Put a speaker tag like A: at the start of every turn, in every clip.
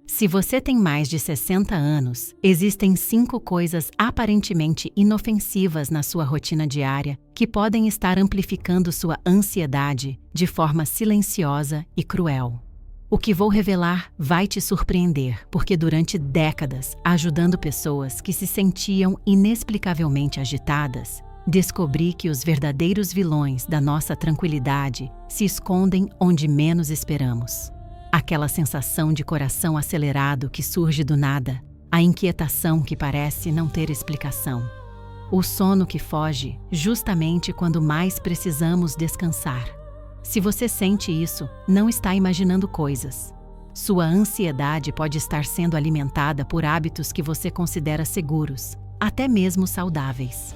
A: Se você tem mais de 60 anos, existem 5 coisas aparentemente inofensivas na sua rotina diária que podem estar amplificando sua ansiedade de forma silenciosa e cruel. O que vou revelar vai te surpreender, porque durante décadas, ajudando pessoas que se sentiam inexplicavelmente agitadas, descobri que os verdadeiros vilões da nossa tranquilidade se escondem onde menos esperamos. Aquela sensação de coração acelerado que surge do nada, a inquietação que parece não ter explicação. O sono que foge justamente quando mais precisamos descansar. Se você sente isso, não está imaginando coisas. Sua ansiedade pode estar sendo alimentada por hábitos que você considera seguros, até mesmo saudáveis.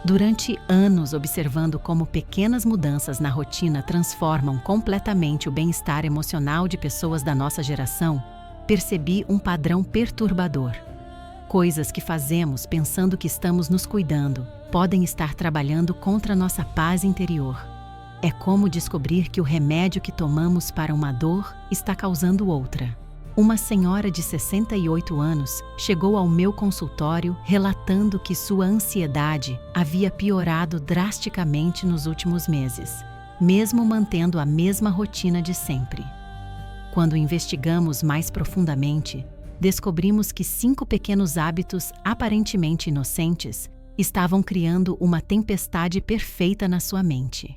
A: Durante anos observando como pequenas mudanças na rotina transformam completamente o bem-estar emocional de pessoas da nossa geração, percebi um padrão perturbador. Coisas que fazemos pensando que estamos nos cuidando podem estar trabalhando contra nossa paz interior. É como descobrir que o remédio que tomamos para uma dor está causando outra. Uma senhora de 68 anos chegou ao meu consultório relatando que sua ansiedade havia piorado drasticamente nos últimos meses, mesmo mantendo a mesma rotina de sempre. Quando investigamos mais profundamente, descobrimos que 5 pequenos hábitos aparentemente inocentes estavam criando uma tempestade perfeita na sua mente.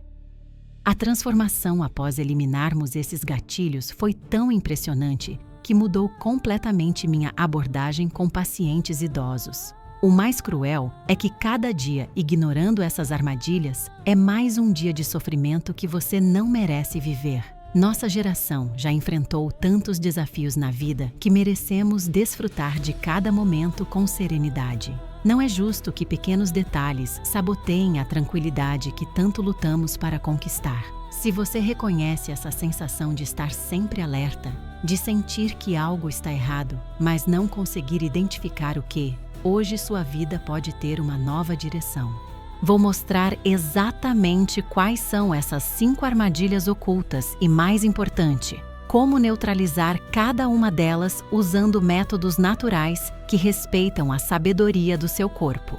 A: A transformação após eliminarmos esses gatilhos foi tão impressionante que mudou completamente minha abordagem com pacientes idosos. O mais cruel é que cada dia, ignorando essas armadilhas, é mais um dia de sofrimento que você não merece viver. Nossa geração já enfrentou tantos desafios na vida que merecemos desfrutar de cada momento com serenidade. Não é justo que pequenos detalhes saboteiem a tranquilidade que tanto lutamos para conquistar. Se você reconhece essa sensação de estar sempre alerta, de sentir que algo está errado, mas não conseguir identificar o que, hoje sua vida pode ter uma nova direção. Vou mostrar exatamente quais são essas 5 armadilhas ocultas e, mais importante, como neutralizar cada uma delas usando métodos naturais que respeitam a sabedoria do seu corpo.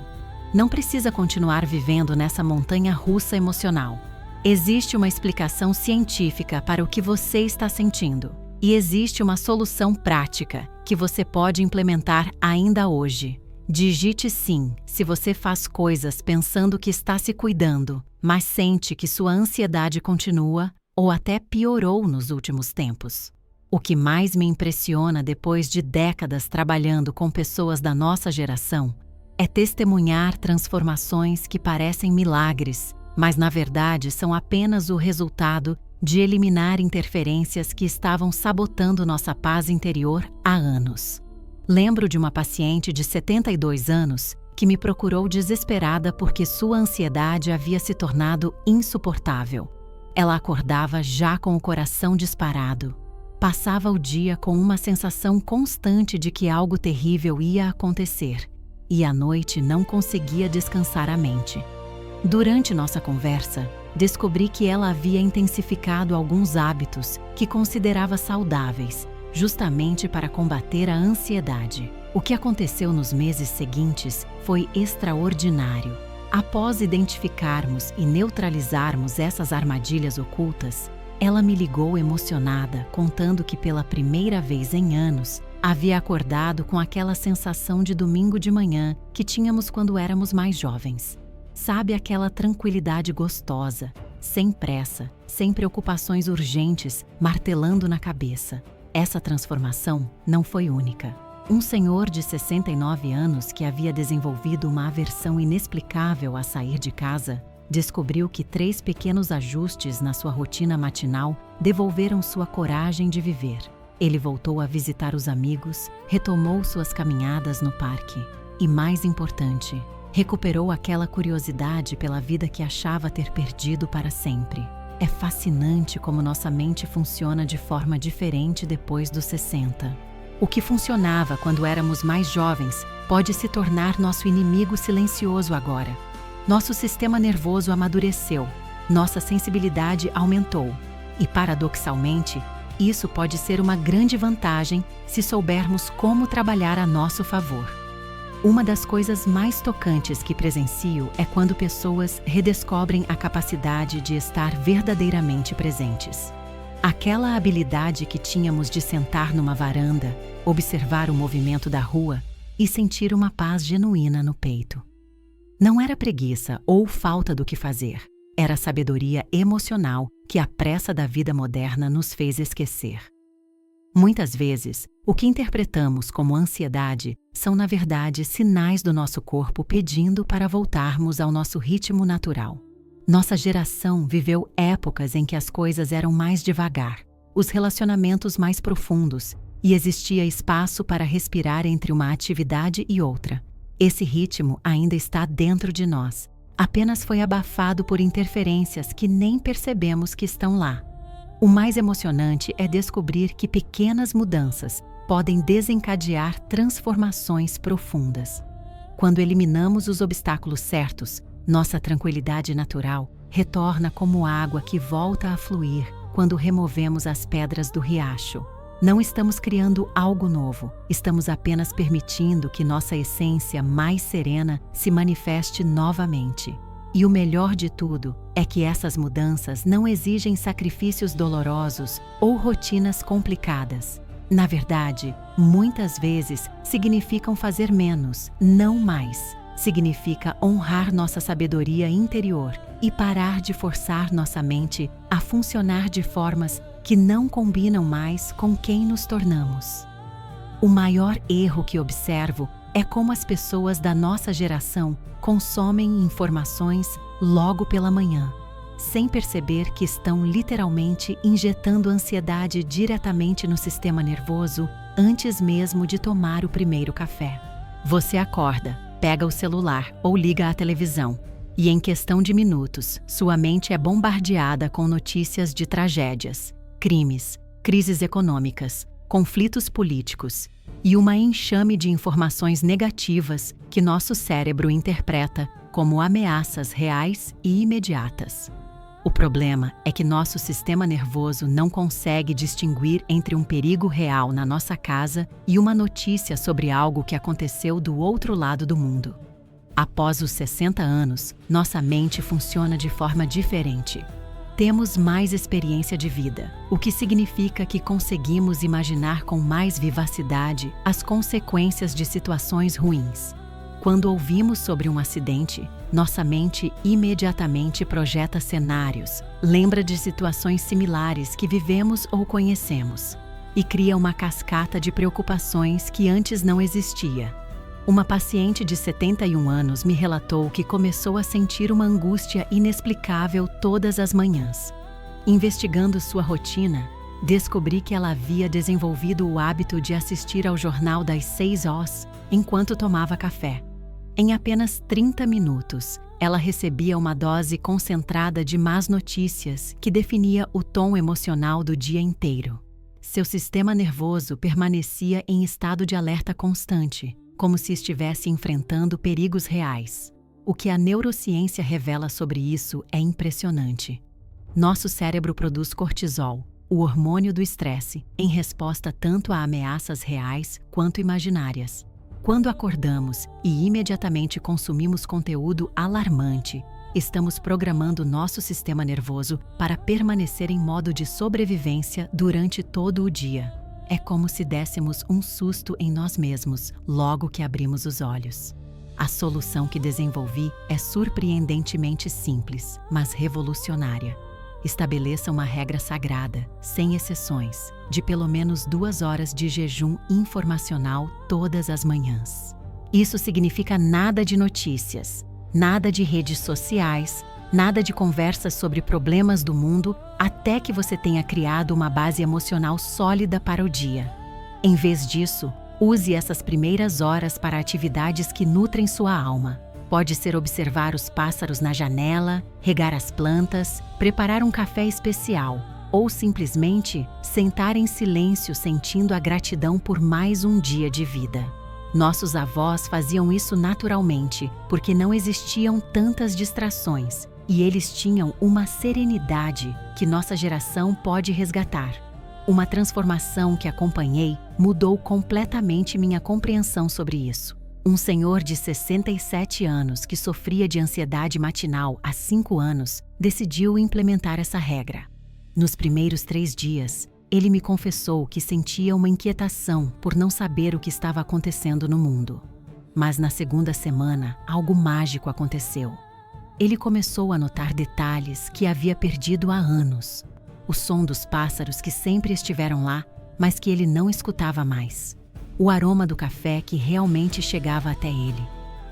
A: Não precisa continuar vivendo nessa montanha-russa emocional. Existe uma explicação científica para o que você está sentindo. E existe uma solução prática que você pode implementar ainda hoje. Digite sim se você faz coisas pensando que está se cuidando, mas sente que sua ansiedade continua ou até piorou nos últimos tempos. O que mais me impressiona depois de décadas trabalhando com pessoas da nossa geração é testemunhar transformações que parecem milagres, mas na verdade são apenas o resultado de eliminar interferências que estavam sabotando nossa paz interior há anos. Lembro de uma paciente de 72 anos que me procurou desesperada porque sua ansiedade havia se tornado insuportável. Ela acordava já com o coração disparado. Passava o dia com uma sensação constante de que algo terrível ia acontecer, e à noite não conseguia descansar a mente. Durante nossa conversa, descobri que ela havia intensificado alguns hábitos que considerava saudáveis, justamente para combater a ansiedade. O que aconteceu nos meses seguintes foi extraordinário. Após identificarmos e neutralizarmos essas armadilhas ocultas, ela me ligou emocionada, contando que pela primeira vez em anos, havia acordado com aquela sensação de domingo de manhã que tínhamos quando éramos mais jovens. Sabe, aquela tranquilidade gostosa, sem pressa, sem preocupações urgentes, martelando na cabeça. Essa transformação não foi única. Um senhor de 69 anos que havia desenvolvido uma aversão inexplicável a sair de casa, descobriu que 3 pequenos ajustes na sua rotina matinal devolveram sua coragem de viver. Ele voltou a visitar os amigos, retomou suas caminhadas no parque e, mais importante, recuperou aquela curiosidade pela vida que achava ter perdido para sempre. É fascinante como nossa mente funciona de forma diferente depois dos 60. O que funcionava quando éramos mais jovens pode se tornar nosso inimigo silencioso agora. Nosso sistema nervoso amadureceu, nossa sensibilidade aumentou e, paradoxalmente, Isso pode ser uma grande vantagem se soubermos como trabalhar a nosso favor. Uma das coisas mais tocantes que presencio é quando pessoas redescobrem a capacidade de estar verdadeiramente presentes. Aquela habilidade que tínhamos de sentar numa varanda, observar o movimento da rua e sentir uma paz genuína no peito. Não era preguiça ou falta do que fazer, era sabedoria emocional que a pressa da vida moderna nos fez esquecer. Muitas vezes, o que interpretamos como ansiedade são, na verdade, sinais do nosso corpo pedindo para voltarmos ao nosso ritmo natural. Nossa geração viveu épocas em que as coisas eram mais devagar, os relacionamentos mais profundos, e existia espaço para respirar entre uma atividade e outra. Esse ritmo ainda está dentro de nós, apenas foi abafado por interferências que nem percebemos que estão lá. O mais emocionante é descobrir que pequenas mudanças podem desencadear transformações profundas. Quando eliminamos os obstáculos certos, nossa tranquilidade natural retorna como água que volta a fluir quando removemos as pedras do riacho. Não estamos criando algo novo, estamos apenas permitindo que nossa essência mais serena se manifeste novamente. E o melhor de tudo é que essas mudanças não exigem sacrifícios dolorosos ou rotinas complicadas. Na verdade, muitas vezes significam fazer menos, não mais. Significa honrar nossa sabedoria interior e parar de forçar nossa mente a funcionar de formas que não combinam mais com quem nos tornamos. O maior erro que observo é como as pessoas da nossa geração consomem informações logo pela manhã, sem perceber que estão literalmente injetando ansiedade diretamente no sistema nervoso antes mesmo de tomar o primeiro café. Você acorda, pega o celular ou liga a televisão, e em questão de minutos, sua mente é bombardeada com notícias de tragédias, crimes, crises econômicas, conflitos políticos e uma enxame de informações negativas que nosso cérebro interpreta como ameaças reais e imediatas. O problema é que nosso sistema nervoso não consegue distinguir entre um perigo real na nossa casa e uma notícia sobre algo que aconteceu do outro lado do mundo. Após os 60 anos, nossa mente funciona de forma diferente. Temos mais experiência de vida, o que significa que conseguimos imaginar com mais vivacidade as consequências de situações ruins. Quando ouvimos sobre um acidente, nossa mente imediatamente projeta cenários, lembra de situações similares que vivemos ou conhecemos, e cria uma cascata de preocupações que antes não existia. Uma paciente de 71 anos me relatou que começou a sentir uma angústia inexplicável todas as manhãs. Investigando sua rotina, descobri que ela havia desenvolvido o hábito de assistir ao Jornal das 6 horas enquanto tomava café. Em apenas 30 minutos, ela recebia uma dose concentrada de más notícias que definia o tom emocional do dia inteiro. Seu sistema nervoso permanecia em estado de alerta constante, como se estivesse enfrentando perigos reais. O que a neurociência revela sobre isso é impressionante. Nosso cérebro produz cortisol, o hormônio do estresse, em resposta tanto a ameaças reais quanto imaginárias. Quando acordamos e imediatamente consumimos conteúdo alarmante, estamos programando nosso sistema nervoso para permanecer em modo de sobrevivência durante todo o dia. É como se dessemos um susto em nós mesmos logo que abrimos os olhos. A solução que desenvolvi é surpreendentemente simples, mas revolucionária. Estabeleça uma regra sagrada, sem exceções, de pelo menos 2 horas de jejum informacional todas as manhãs. Isso significa nada de notícias, nada de redes sociais, nada de conversas sobre problemas do mundo, até que você tenha criado uma base emocional sólida para o dia. Em vez disso, use essas primeiras horas para atividades que nutrem sua alma. Pode ser observar os pássaros na janela, regar as plantas, preparar um café especial, ou simplesmente sentar em silêncio sentindo a gratidão por mais um dia de vida. Nossos avós faziam isso naturalmente, porque não existiam tantas distrações, e eles tinham uma serenidade que nossa geração pode resgatar. Uma transformação que acompanhei mudou completamente minha compreensão sobre isso. Um senhor de 67 anos que sofria de ansiedade matinal há 5 anos decidiu implementar essa regra. Nos primeiros 3 dias, ele me confessou que sentia uma inquietação por não saber o que estava acontecendo no mundo. Mas na segunda semana, algo mágico aconteceu. Ele começou a notar detalhes que havia perdido há anos. O som dos pássaros que sempre estiveram lá, mas que ele não escutava mais. O aroma do café que realmente chegava até ele.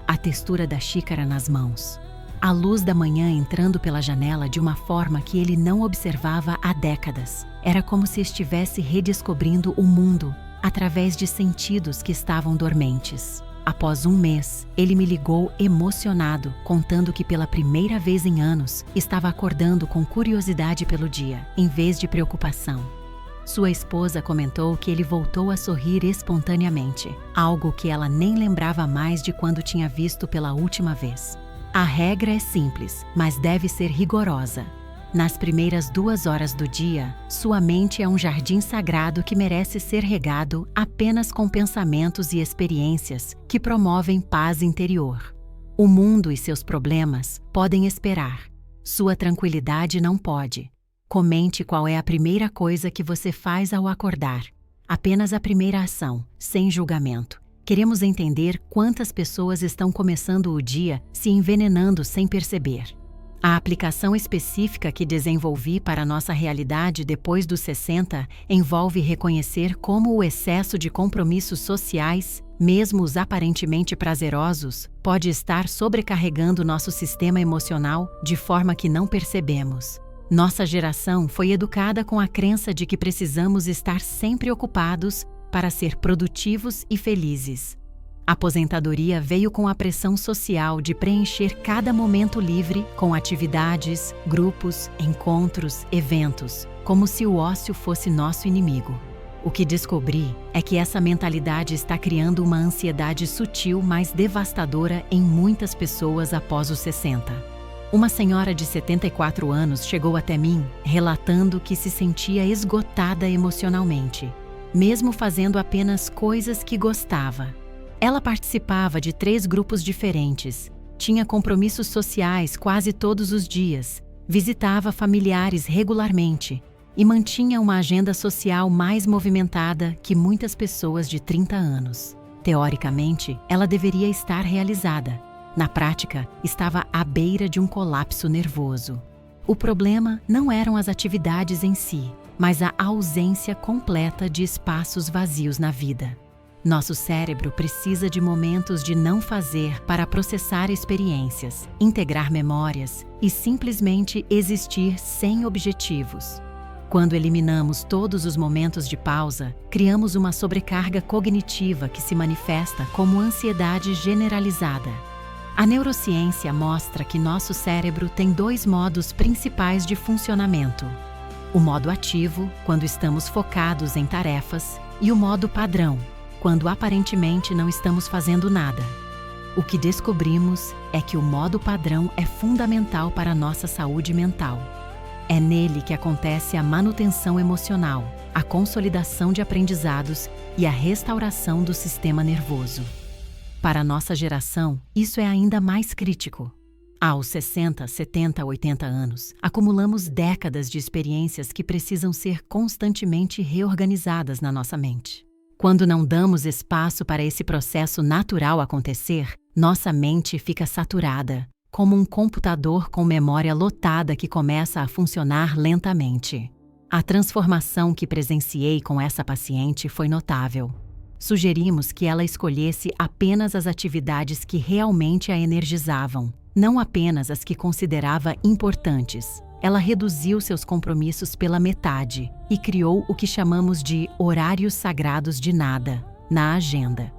A: A textura da xícara nas mãos. A luz da manhã entrando pela janela de uma forma que ele não observava há décadas. Era como se estivesse redescobrindo o mundo através de sentidos que estavam dormentes. Após 1 mês, ele me ligou emocionado, contando que pela primeira vez em anos, estava acordando com curiosidade pelo dia, em vez de preocupação. Sua esposa comentou que ele voltou a sorrir espontaneamente, algo que ela nem lembrava mais de quando tinha visto pela última vez. A regra é simples, mas deve ser rigorosa. Nas primeiras 2 horas do dia, sua mente é um jardim sagrado que merece ser regado apenas com pensamentos e experiências que promovem paz interior. O mundo e seus problemas podem esperar. Sua tranquilidade não pode. Comente qual é a primeira coisa que você faz ao acordar. Apenas a primeira ação, sem julgamento. Queremos entender quantas pessoas estão começando o dia se envenenando sem perceber. A aplicação específica que desenvolvi para nossa realidade depois dos 60 envolve reconhecer como o excesso de compromissos sociais, mesmo os aparentemente prazerosos, pode estar sobrecarregando nosso sistema emocional de forma que não percebemos. Nossa geração foi educada com a crença de que precisamos estar sempre ocupados para ser produtivos e felizes. A aposentadoria veio com a pressão social de preencher cada momento livre com atividades, grupos, encontros, eventos, como se o ócio fosse nosso inimigo. O que descobri é que essa mentalidade está criando uma ansiedade sutil mais devastadora em muitas pessoas após os 60. Uma senhora de 74 anos chegou até mim, relatando que se sentia esgotada emocionalmente, mesmo fazendo apenas coisas que gostava. Ela participava de 3 grupos diferentes, tinha compromissos sociais quase todos os dias, visitava familiares regularmente e mantinha uma agenda social mais movimentada que muitas pessoas de 30 anos. Teoricamente, ela deveria estar realizada. Na prática, estava à beira de um colapso nervoso. O problema não eram as atividades em si, mas a ausência completa de espaços vazios na vida. Nosso cérebro precisa de momentos de não fazer para processar experiências, integrar memórias e simplesmente existir sem objetivos. Quando eliminamos todos os momentos de pausa, criamos uma sobrecarga cognitiva que se manifesta como ansiedade generalizada. A neurociência mostra que nosso cérebro tem 2 modos principais de funcionamento. O modo ativo, quando estamos focados em tarefas, e o modo padrão, quando aparentemente não estamos fazendo nada. O que descobrimos é que o modo padrão é fundamental para a nossa saúde mental. É nele que acontece a manutenção emocional, a consolidação de aprendizados e a restauração do sistema nervoso. Para a nossa geração, isso é ainda mais crítico. Aos 60, 70, 80 anos, acumulamos décadas de experiências que precisam ser constantemente reorganizadas na nossa mente. Quando não damos espaço para esse processo natural acontecer, nossa mente fica saturada, como um computador com memória lotada que começa a funcionar lentamente. A transformação que presenciei com essa paciente foi notável. Sugerimos que ela escolhesse apenas as atividades que realmente a energizavam, não apenas as que considerava importantes. Ela reduziu seus compromissos pela metade e criou o que chamamos de horários sagrados de nada, na agenda.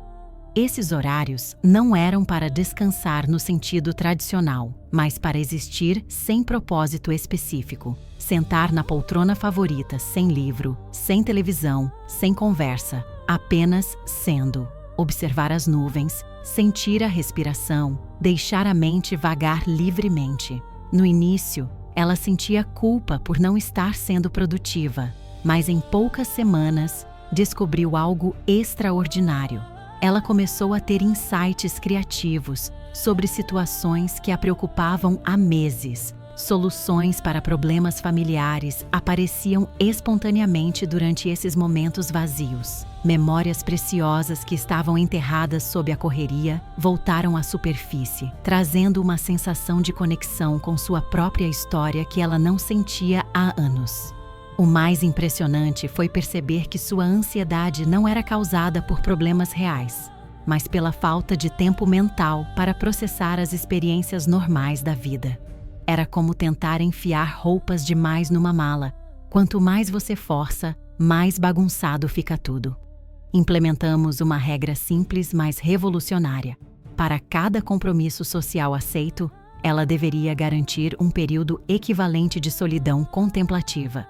A: Esses horários não eram para descansar no sentido tradicional, mas para existir sem propósito específico. Sentar na poltrona favorita sem livro, sem televisão, sem conversa, apenas sendo. Observar as nuvens, sentir a respiração, deixar a mente vagar livremente. No início, ela sentia culpa por não estar sendo produtiva. mas em poucas semanas descobriu algo extraordinário. Ela começou a ter insights criativos sobre situações que a preocupavam há meses. Soluções para problemas familiares apareciam espontaneamente durante esses momentos vazios. Memórias preciosas que estavam enterradas sob a correria voltaram à superfície, trazendo uma sensação de conexão com sua própria história que ela não sentia há anos. O mais impressionante foi perceber que sua ansiedade não era causada por problemas reais, mas pela falta de tempo mental para processar as experiências normais da vida. Era como tentar enfiar roupas demais numa mala. Quanto mais você força, mais bagunçado fica tudo. Implementamos uma regra simples, mas revolucionária. Para cada compromisso social aceito, ela deveria garantir um período equivalente de solidão contemplativa.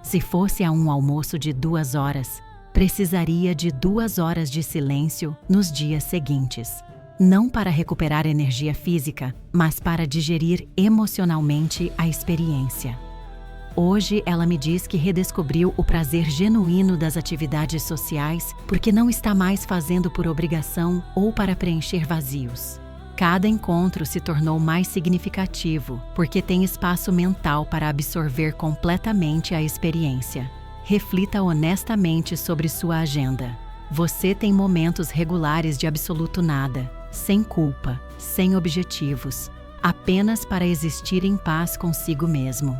A: Se fosse a um almoço de 2 horas, precisaria de 2 horas de silêncio nos dias seguintes. Não para recuperar energia física, mas para digerir emocionalmente a experiência. Hoje ela me diz que redescobriu o prazer genuíno das atividades sociais porque não está mais fazendo por obrigação ou para preencher vazios. Cada encontro se tornou mais significativo porque tem espaço mental para absorver completamente a experiência. Reflita honestamente sobre sua agenda. Você tem momentos regulares de absoluto nada, sem culpa, sem objetivos, apenas para existir em paz consigo mesmo.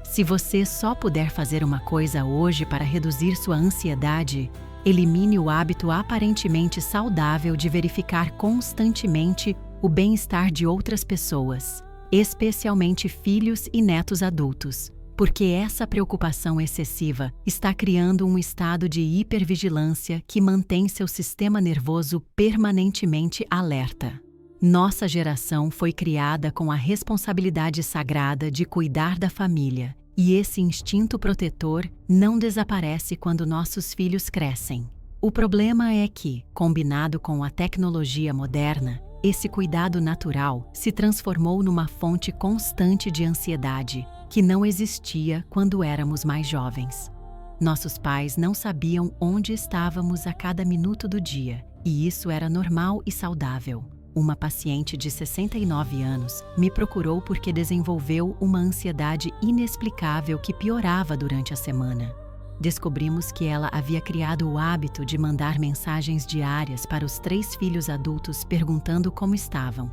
A: Se você só puder fazer uma coisa hoje para reduzir sua ansiedade, elimine o hábito aparentemente saudável de verificar constantemente o bem-estar de outras pessoas, especialmente filhos e netos adultos, porque essa preocupação excessiva está criando um estado de hipervigilância que mantém seu sistema nervoso permanentemente alerta. Nossa geração foi criada com a responsabilidade sagrada de cuidar da família, e esse instinto protetor não desaparece quando nossos filhos crescem. O problema é que, combinado com a tecnologia moderna, esse cuidado natural se transformou numa fonte constante de ansiedade, que não existia quando éramos mais jovens. Nossos pais não sabiam onde estávamos a cada minuto do dia, e isso era normal e saudável. Uma paciente de 69 anos me procurou porque desenvolveu uma ansiedade inexplicável que piorava durante a semana. Descobrimos que ela havia criado o hábito de mandar mensagens diárias para os 3 filhos adultos perguntando como estavam,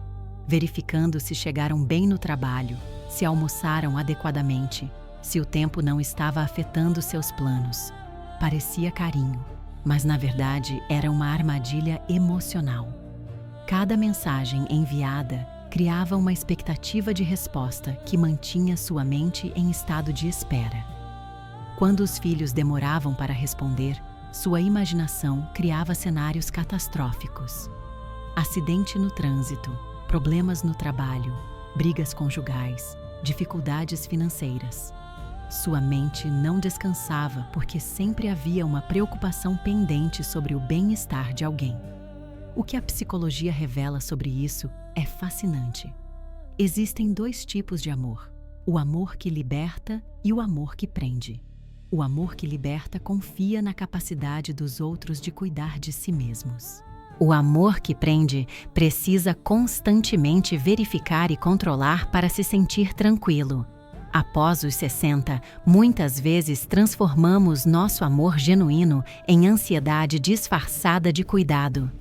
A: verificando se chegaram bem no trabalho, se almoçaram adequadamente, se o tempo não estava afetando seus planos. Parecia carinho, mas na verdade era uma armadilha emocional. Cada mensagem enviada criava uma expectativa de resposta que mantinha sua mente em estado de espera. Quando os filhos demoravam para responder, sua imaginação criava cenários catastróficos. Acidente no trânsito, problemas no trabalho, brigas conjugais, dificuldades financeiras. Sua mente não descansava porque sempre havia uma preocupação pendente sobre o bem-estar de alguém. O que a psicologia revela sobre isso é fascinante. Existem 2 tipos de amor: o amor que liberta e o amor que prende. O amor que liberta confia na capacidade dos outros de cuidar de si mesmos. O amor que prende precisa constantemente verificar e controlar para se sentir tranquilo. Após os 60, muitas vezes transformamos nosso amor genuíno em ansiedade disfarçada de cuidado.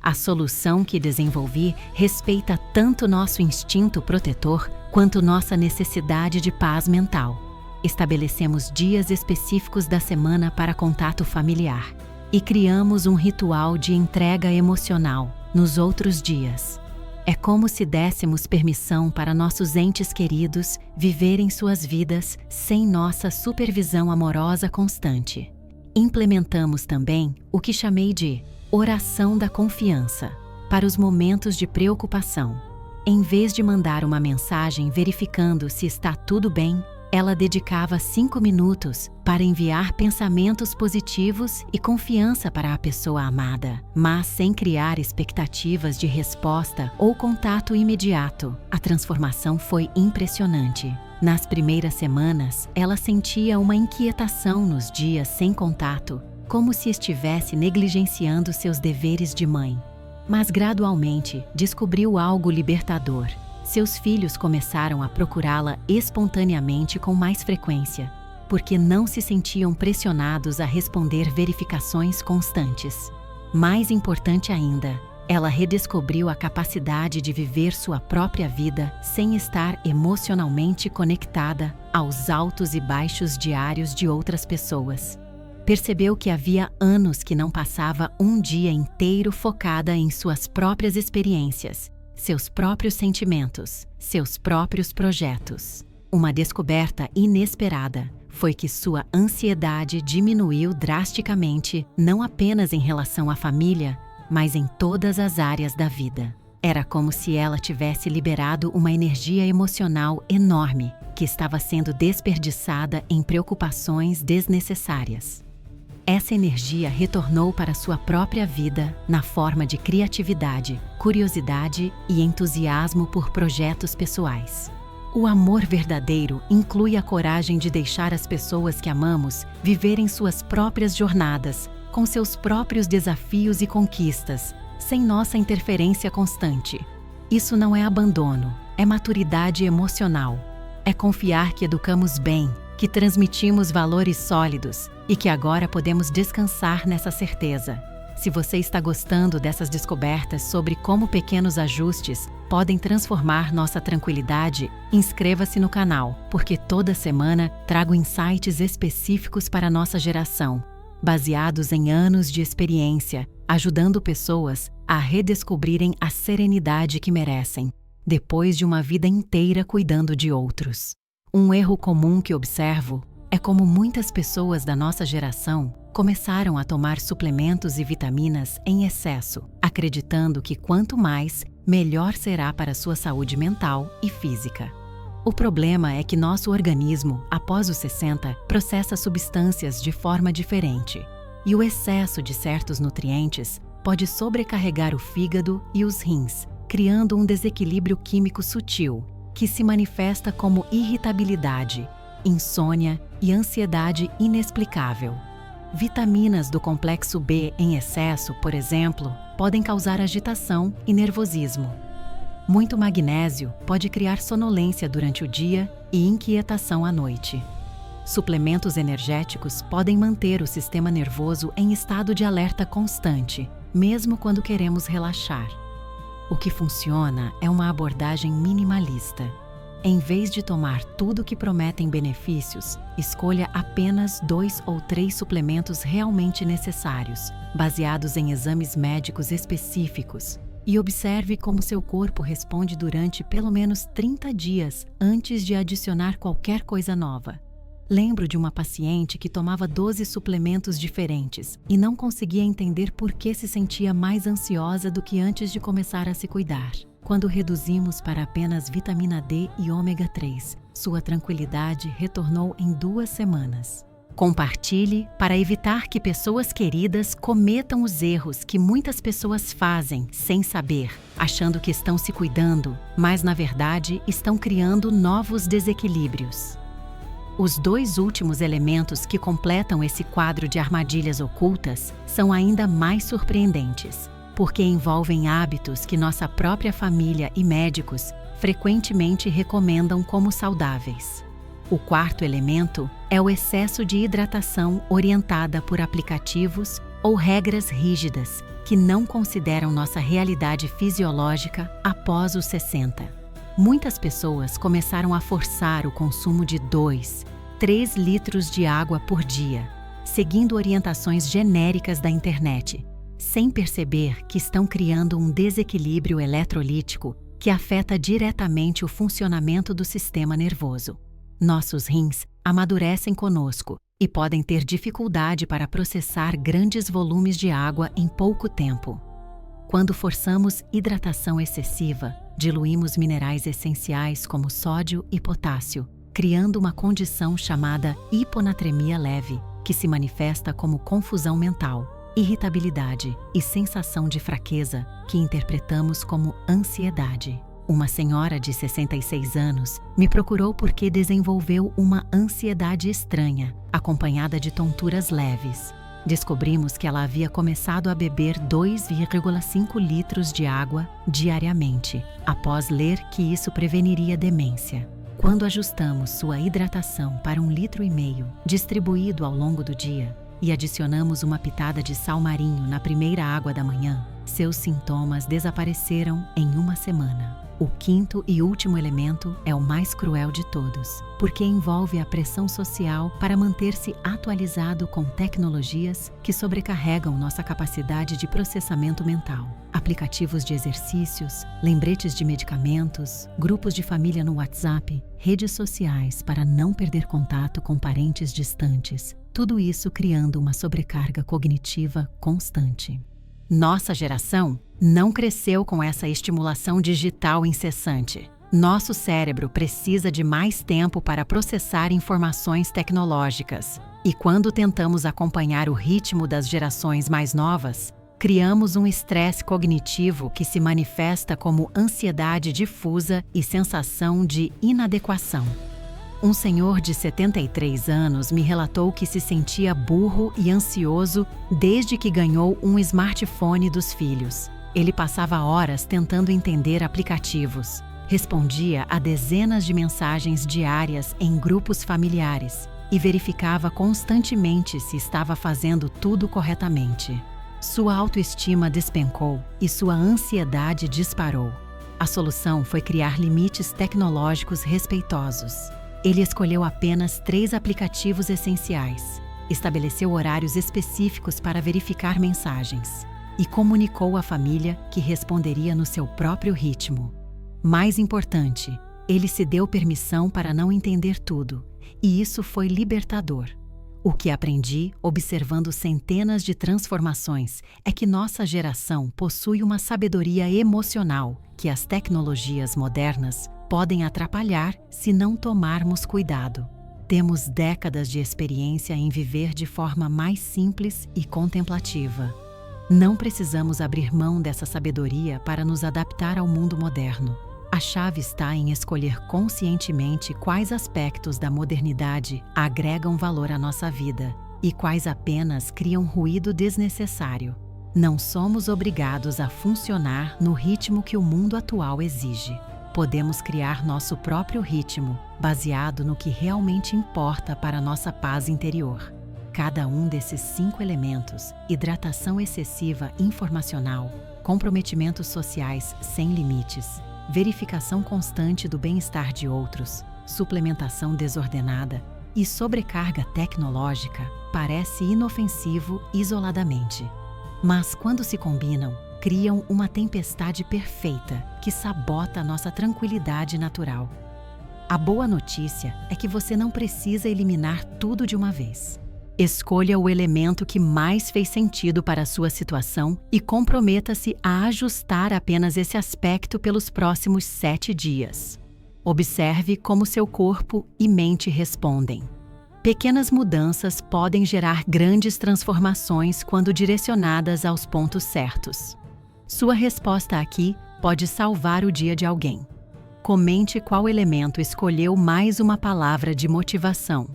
A: A solução que desenvolvi respeita tanto nosso instinto protetor quanto nossa necessidade de paz mental. Estabelecemos dias específicos da semana para contato familiar e criamos um ritual de entrega emocional nos outros dias. É como se dessemos permissão para nossos entes queridos viverem suas vidas sem nossa supervisão amorosa constante. Implementamos também o que chamei de oração da confiança para os momentos de preocupação. Em vez de mandar uma mensagem verificando se está tudo bem, ela dedicava 5 minutos para enviar pensamentos positivos e confiança para a pessoa amada, mas sem criar expectativas de resposta ou contato imediato. A transformação foi impressionante. Nas primeiras semanas, ela sentia uma inquietação nos dias sem contato, como se estivesse negligenciando seus deveres de mãe. Mas gradualmente descobriu algo libertador. Seus filhos começaram a procurá-la espontaneamente com mais frequência, porque não se sentiam pressionados a responder verificações constantes. Mais importante ainda, ela redescobriu a capacidade de viver sua própria vida sem estar emocionalmente conectada aos altos e baixos diários de outras pessoas. Percebeu que havia anos que não passava um dia inteiro focada em suas próprias experiências, seus próprios sentimentos, seus próprios projetos. Uma descoberta inesperada foi que sua ansiedade diminuiu drasticamente, não apenas em relação à família, mas em todas as áreas da vida. Era como se ela tivesse liberado uma energia emocional enorme que estava sendo desperdiçada em preocupações desnecessárias. Essa energia retornou para sua própria vida na forma de criatividade, curiosidade e entusiasmo por projetos pessoais. O amor verdadeiro inclui a coragem de deixar as pessoas que amamos viverem suas próprias jornadas, com seus próprios desafios e conquistas, sem nossa interferência constante. Isso não é abandono, é maturidade emocional. É confiar que educamos bem, que transmitimos valores sólidos e que agora podemos descansar nessa certeza. Se você está gostando dessas descobertas sobre como pequenos ajustes podem transformar nossa tranquilidade, inscreva-se no canal, porque toda semana trago insights específicos para a nossa geração, baseados em anos de experiência, ajudando pessoas a redescobrirem a serenidade que merecem, depois de uma vida inteira cuidando de outros. Um erro comum que observo é como muitas pessoas da nossa geração começaram a tomar suplementos e vitaminas em excesso, acreditando que quanto mais, melhor será para sua saúde mental e física. O problema é que nosso organismo, após os 60, processa substâncias de forma diferente, e o excesso de certos nutrientes pode sobrecarregar o fígado e os rins, criando um desequilíbrio químico sutil, que se manifesta como irritabilidade, insônia e ansiedade inexplicável. Vitaminas do complexo B em excesso, por exemplo, podem causar agitação e nervosismo. Muito magnésio pode criar sonolência durante o dia e inquietação à noite. Suplementos energéticos podem manter o sistema nervoso em estado de alerta constante, mesmo quando queremos relaxar. O que funciona é uma abordagem minimalista. Em vez de tomar tudo que prometem benefícios, escolha apenas 2 ou 3 suplementos realmente necessários, baseados em exames médicos específicos, e observe como seu corpo responde durante pelo menos 30 dias antes de adicionar qualquer coisa nova. Lembro de uma paciente que tomava 12 suplementos diferentes e não conseguia entender por que se sentia mais ansiosa do que antes de começar a se cuidar. Quando reduzimos para apenas vitamina D e ômega 3, sua tranquilidade retornou em 2 semanas. Compartilhe para evitar que pessoas queridas cometam os erros que muitas pessoas fazem sem saber, achando que estão se cuidando, mas na verdade estão criando novos desequilíbrios. Os 2 últimos elementos que completam esse quadro de armadilhas ocultas são ainda mais surpreendentes, porque envolvem hábitos que nossa própria família e médicos frequentemente recomendam como saudáveis. O 4º elemento é o excesso de hidratação orientada por aplicativos ou regras rígidas que não consideram nossa realidade fisiológica após os 60. Muitas pessoas começaram a forçar o consumo de 2, 3 litros de água por dia, seguindo orientações genéricas da internet, sem perceber que estão criando um desequilíbrio eletrolítico que afeta diretamente o funcionamento do sistema nervoso. Nossos rins amadurecem conosco e podem ter dificuldade para processar grandes volumes de água em pouco tempo. Quando forçamos hidratação excessiva, diluímos minerais essenciais como sódio e potássio, criando uma condição chamada hiponatremia leve, que se manifesta como confusão mental, irritabilidade e sensação de fraqueza, que interpretamos como ansiedade. Uma senhora de 66 anos me procurou porque desenvolveu uma ansiedade estranha, acompanhada de tonturas leves. Descobrimos que ela havia começado a beber 2,5 litros de água diariamente, após ler que isso preveniria demência. Quando ajustamos sua hidratação para 1,5 litro, distribuído ao longo do dia, e adicionamos uma pitada de sal marinho na primeira água da manhã, seus sintomas desapareceram em uma semana. O quinto e último elemento é o mais cruel de todos, porque envolve a pressão social para manter-se atualizado com tecnologias que sobrecarregam nossa capacidade de processamento mental. Aplicativos de exercícios, lembretes de medicamentos, grupos de família no WhatsApp, redes sociais para não perder contato com parentes distantes. Tudo isso criando uma sobrecarga cognitiva constante. Nossa geração não cresceu com essa estimulação digital incessante. Nosso cérebro precisa de mais tempo para processar informações tecnológicas. E quando tentamos acompanhar o ritmo das gerações mais novas, criamos um estresse cognitivo que se manifesta como ansiedade difusa e sensação de inadequação. Um senhor de 73 anos me relatou que se sentia burro e ansioso desde que ganhou um smartphone dos filhos. Ele passava horas tentando entender aplicativos, respondia a dezenas de mensagens diárias em grupos familiares e verificava constantemente se estava fazendo tudo corretamente. Sua autoestima despencou e sua ansiedade disparou. A solução foi criar limites tecnológicos respeitosos. Ele escolheu apenas 3 aplicativos essenciais, estabeleceu horários específicos para verificar mensagens e comunicou à família que responderia no seu próprio ritmo. Mais importante, ele se deu permissão para não entender tudo, e isso foi libertador. O que aprendi, observando centenas de transformações, é que nossa geração possui uma sabedoria emocional que as tecnologias modernas podem atrapalhar se não tomarmos cuidado. Temos décadas de experiência em viver de forma mais simples e contemplativa. Não precisamos abrir mão dessa sabedoria para nos adaptar ao mundo moderno. A chave está em escolher conscientemente quais aspectos da modernidade agregam valor à nossa vida e quais apenas criam ruído desnecessário. Não somos obrigados a funcionar no ritmo que o mundo atual exige. Podemos criar nosso próprio ritmo, baseado no que realmente importa para nossa paz interior. Cada um desses 5 elementos, hidratação excessiva informacional, comprometimentos sociais sem limites, verificação constante do bem-estar de outros, suplementação desordenada e sobrecarga tecnológica, parece inofensivo isoladamente. Mas quando se combinam, criam uma tempestade perfeita que sabota nossa tranquilidade natural. A boa notícia é que você não precisa eliminar tudo de uma vez. Escolha o elemento que mais fez sentido para a sua situação e comprometa-se a ajustar apenas esse aspecto pelos próximos 7 dias. Observe como seu corpo e mente respondem. Pequenas mudanças podem gerar grandes transformações quando direcionadas aos pontos certos. Sua resposta aqui pode salvar o dia de alguém. Comente qual elemento escolheu mais uma palavra de motivação.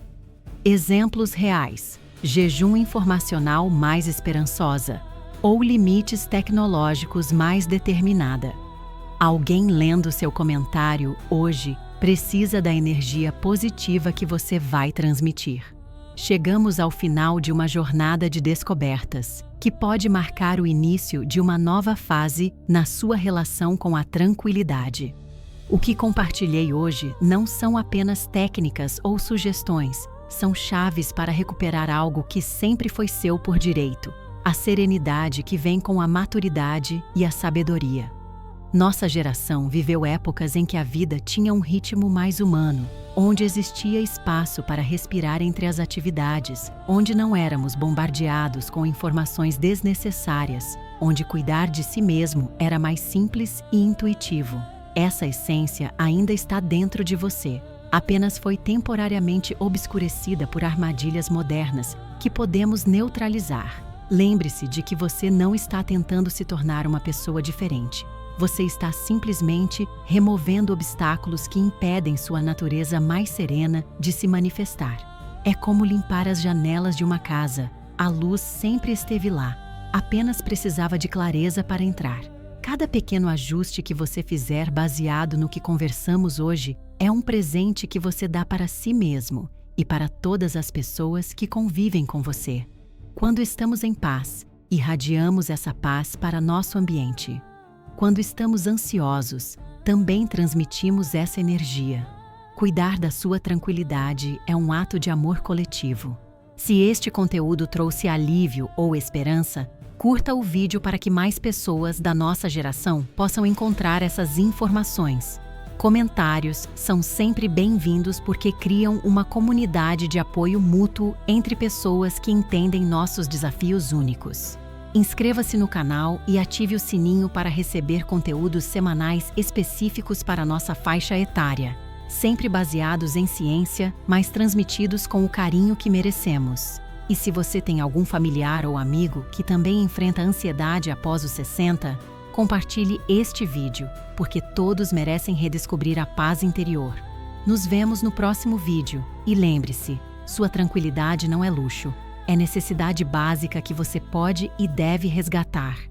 A: Exemplos reais: jejum informacional mais esperançosa ou limites tecnológicos mais determinada. Alguém lendo seu comentário hoje precisa da energia positiva que você vai transmitir. Chegamos ao final de uma jornada de descobertas, que pode marcar o início de uma nova fase na sua relação com a tranquilidade. O que compartilhei hoje não são apenas técnicas ou sugestões, são chaves para recuperar algo que sempre foi seu por direito, a serenidade que vem com a maturidade e a sabedoria. Nossa geração viveu épocas em que a vida tinha um ritmo mais humano, onde existia espaço para respirar entre as atividades, onde não éramos bombardeados com informações desnecessárias, onde cuidar de si mesmo era mais simples e intuitivo. Essa essência ainda está dentro de você, apenas foi temporariamente obscurecida por armadilhas modernas que podemos neutralizar. Lembre-se de que você não está tentando se tornar uma pessoa diferente. você está simplesmente removendo obstáculos que impedem sua natureza mais serena de se manifestar. É como limpar as janelas de uma casa. A luz sempre esteve lá, apenas precisava de clareza para entrar. Cada pequeno ajuste que você fizer baseado no que conversamos hoje é um presente que você dá para si mesmo e para todas as pessoas que convivem com você. Quando estamos em paz, irradiamos essa paz para nosso ambiente. Quando estamos ansiosos, também transmitimos essa energia. Cuidar da sua tranquilidade é um ato de amor coletivo. Se este conteúdo trouxe alívio ou esperança, curta o vídeo para que mais pessoas da nossa geração possam encontrar essas informações. Comentários são sempre bem-vindos porque criam uma comunidade de apoio mútuo entre pessoas que entendem nossos desafios únicos. Inscreva-se no canal e ative o sininho para receber conteúdos semanais específicos para nossa faixa etária, sempre baseados em ciência, mas transmitidos com o carinho que merecemos. E se você tem algum familiar ou amigo que também enfrenta ansiedade após os 60, compartilhe este vídeo, porque todos merecem redescobrir a paz interior. Nos vemos no próximo vídeo e lembre-se, sua tranquilidade não é luxo, é necessidade básica que você pode e deve resgatar.